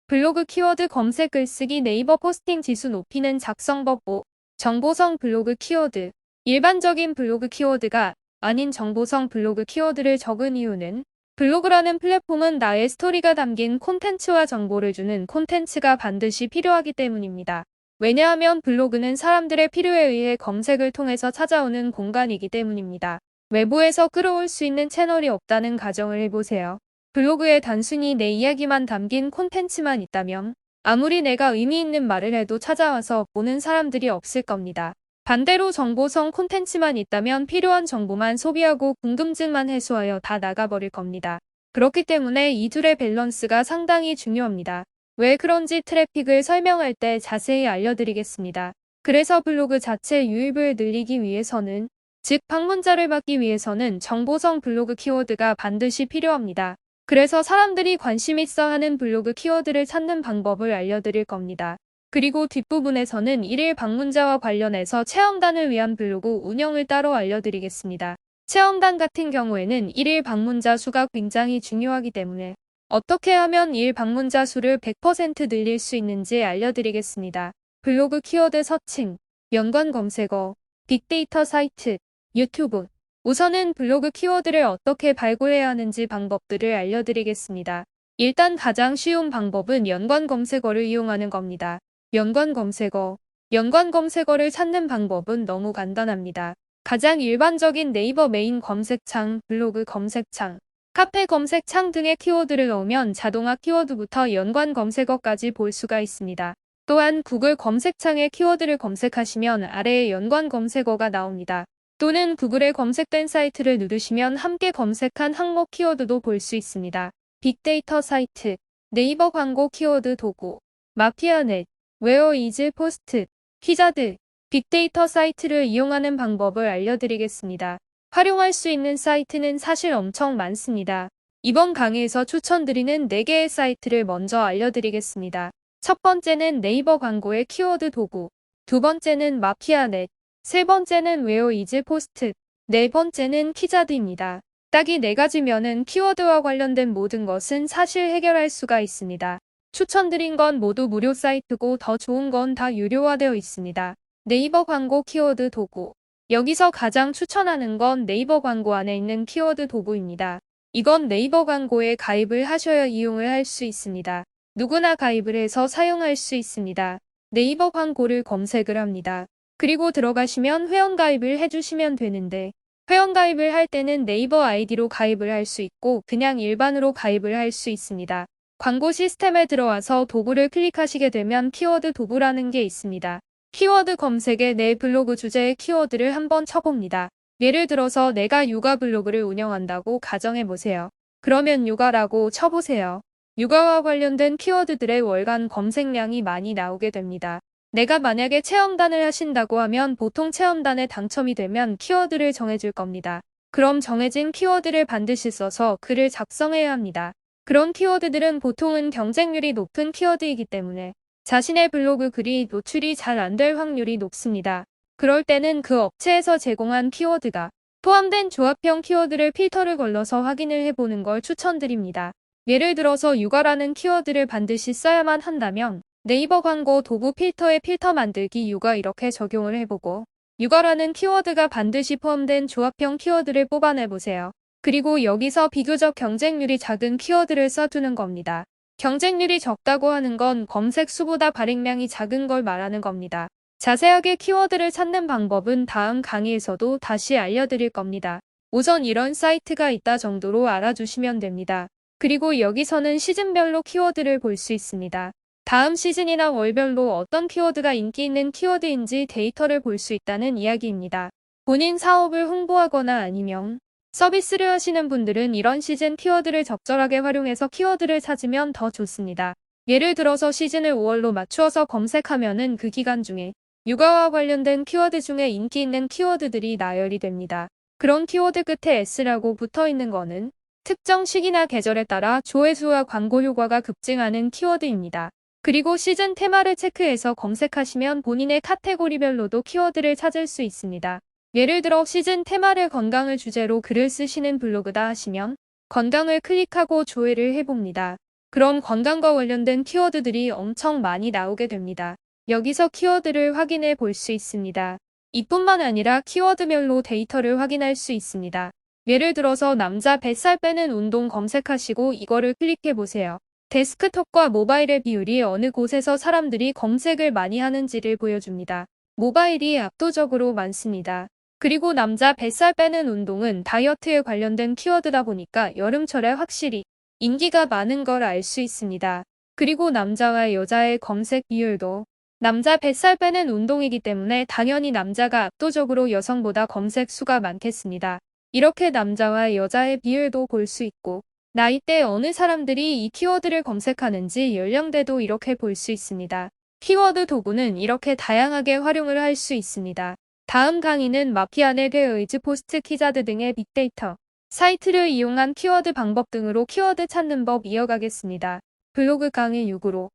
블로그 키워드 검색 글쓰기 네이버 포스팅 지수 높이는 작성법 5. 정보성 블로그 키워드. 일반적인 블로그 키워드가 아닌 정보성 블로그 키워드를 적은 이유는 블로그라는 플랫폼은 나의 스토리가 담긴 콘텐츠와 정보를 주는 콘텐츠가 반드시 필요하기 때문입니다. 왜냐하면 블로그는 사람들의 필요에 의해 검색을 통해서 찾아오는 공간이기 때문입니다. 외부에서 끌어올 수 있는 채널이 없다는 가정을 해보세요. 블로그에 단순히 내 이야기만 담긴 콘텐츠만 있다면 아무리 내가 의미 있는 말을 해도 찾아와서 보는 사람들이 없을 겁니다. 반대로 정보성 콘텐츠만 있다면 필요한 정보만 소비하고 궁금증만 해소하여 다 나가버릴 겁니다. 그렇기 때문에 이 둘의 밸런스가 상당히 중요합니다. 왜 그런지 트래픽을 설명할 때 자세히 알려드리겠습니다. 그래서 블로그 자체 유입을 늘리기 위해서는, 즉 방문자를 받기 위해서는 정보성 블로그 키워드가 반드시 필요합니다. 그래서 사람들이 관심 있어 하는 블로그 키워드를 찾는 방법을 알려드릴 겁니다. 그리고 뒷부분에서는 일일 방문자와 관련해서 체험단을 위한 블로그 운영을 따로 알려드리겠습니다. 체험단 같은 경우에는 일일 방문자 수가 굉장히 중요하기 때문에 어떻게 하면 일 방문자 수를 100% 늘릴 수 있는지 알려드리겠습니다. 블로그 키워드 서칭, 연관 검색어, 빅데이터 사이트, 유튜브. 우선은 블로그 키워드를 어떻게 발굴해야 하는지 방법들을 알려드리겠습니다. 일단 가장 쉬운 방법은 연관 검색어를 이용하는 겁니다. 연관 검색어. 연관 검색어를 찾는 방법은 너무 간단합니다. 가장 일반적인 네이버 메인 검색창, 블로그 검색창, 카페 검색창 등의 키워드를 넣으면 자동화 키워드부터 연관 검색어까지 볼 수가 있습니다. 또한 구글 검색창에 키워드를 검색하시면 아래에 연관 검색어가 나옵니다. 또는 구글에 검색된 사이트를 누르시면 함께 검색한 항목 키워드도 볼 수 있습니다. 빅데이터 사이트, 네이버 광고 키워드 도구, 마피아넷, 웨어 이즈 포스트, 키자드, 빅데이터 사이트를 이용하는 방법을 알려드리겠습니다. 활용할 수 있는 사이트는 사실 엄청 많습니다. 이번 강의에서 추천드리는 4개의 사이트를 먼저 알려드리겠습니다. 첫 번째는 네이버 광고의 키워드 도구, 두 번째는 마피아넷, 세 번째는 웨어 이즈 포스트, 네 번째는 키자드입니다. 딱 이 4가지면은 키워드와 관련된 모든 것은 사실 해결할 수가 있습니다. 추천드린 건 모두 무료 사이트고 더 좋은 건 다 유료화되어 있습니다. 네이버 광고 키워드 도구. 여기서 가장 추천하는 건 네이버 광고 안에 있는 키워드 도구입니다. 이건 네이버 광고에 가입을 하셔야 이용을 할 수 있습니다. 누구나 가입을 해서 사용할 수 있습니다. 네이버 광고를 검색을 합니다. 그리고 들어가시면 회원가입을 해주시면 되는데, 회원가입을 할 때는 네이버 아이디로 가입을 할 수 있고 그냥 일반으로 가입을 할 수 있습니다. 광고 시스템에 들어와서 도구를 클릭하시게 되면 키워드 도구라는 게 있습니다. 키워드 검색에 내 블로그 주제의 키워드를 한번 쳐봅니다. 예를 들어서 내가 육아 블로그를 운영한다고 가정해보세요. 그러면 육아라고 쳐보세요. 육아와 관련된 키워드들의 월간 검색량이 많이 나오게 됩니다. 내가 만약에 체험단을 하신다고 하면 보통 체험단에 당첨이 되면 키워드를 정해줄 겁니다. 그럼 정해진 키워드를 반드시 써서 글을 작성해야 합니다. 그런 키워드들은 보통은 경쟁률이 높은 키워드이기 때문에 자신의 블로그 글이 노출이 잘 안 될 확률이 높습니다. 그럴 때는 그 업체에서 제공한 키워드가 포함된 조합형 키워드를 필터를 걸러서 확인을 해보는 걸 추천드립니다. 예를 들어서 육아라는 키워드를 반드시 써야만 한다면 네이버 광고 도구 필터에 필터 만들기 육아 이렇게 적용을 해보고 육아라는 키워드가 반드시 포함된 조합형 키워드를 뽑아내보세요. 그리고 여기서 비교적 경쟁률이 작은 키워드를 써두는 겁니다. 경쟁률이 적다고 하는 건 검색 수보다 발행량이 작은 걸 말하는 겁니다. 자세하게 키워드를 찾는 방법은 다음 강의에서도 다시 알려드릴 겁니다. 우선 이런 사이트가 있다 정도로 알아주시면 됩니다. 그리고 여기서는 시즌별로 키워드를 볼 수 있습니다. 다음 시즌이나 월별로 어떤 키워드가 인기 있는 키워드인지 데이터를 볼 수 있다는 이야기입니다. 본인 사업을 홍보하거나 아니면 서비스를 하시는 분들은 이런 시즌 키워드를 적절하게 활용해서 키워드를 찾으면 더 좋습니다. 예를 들어서 시즌을 5월로 맞추어서 검색하면은 그 기간 중에 육아와 관련된 키워드 중에 인기 있는 키워드들이 나열이 됩니다. 그런 키워드 끝에 S라고 붙어 있는 거는 특정 시기나 계절에 따라 조회수와 광고 효과가 급증하는 키워드입니다. 그리고 시즌 테마를 체크해서 검색하시면 본인의 카테고리별로도 키워드를 찾을 수 있습니다. 예를 들어 시즌 테마를 건강을 주제로 글을 쓰시는 블로그다 하시면 건강을 클릭하고 조회를 해봅니다. 그럼 건강과 관련된 키워드들이 엄청 많이 나오게 됩니다. 여기서 키워드를 확인해 볼 수 있습니다. 이뿐만 아니라 키워드별로 데이터를 확인할 수 있습니다. 예를 들어서 남자 뱃살 빼는 운동 검색하시고 이거를 클릭해 보세요. 데스크톱과 모바일의 비율이 어느 곳에서 사람들이 검색을 많이 하는지를 보여줍니다. 모바일이 압도적으로 많습니다. 그리고 남자 뱃살 빼는 운동은 다이어트에 관련된 키워드다 보니까 여름철에 확실히 인기가 많은 걸 알 수 있습니다. 그리고 남자와 여자의 검색 비율도 남자 뱃살 빼는 운동이기 때문에 당연히 남자가 압도적으로 여성보다 검색 수가 많겠습니다. 이렇게 남자와 여자의 비율도 볼 수 있고 나이대 어느 사람들이 이 키워드를 검색하는지 연령대도 이렇게 볼 수 있습니다. 키워드 도구는 이렇게 다양하게 활용을 할 수 있습니다. 다음 강의는 마피아네 의즈 포스트 키자드 등의 빅데이터 사이트를 이용한 키워드 방법 등으로 키워드 찾는 법 이어가겠습니다. 블로그 강의 6으로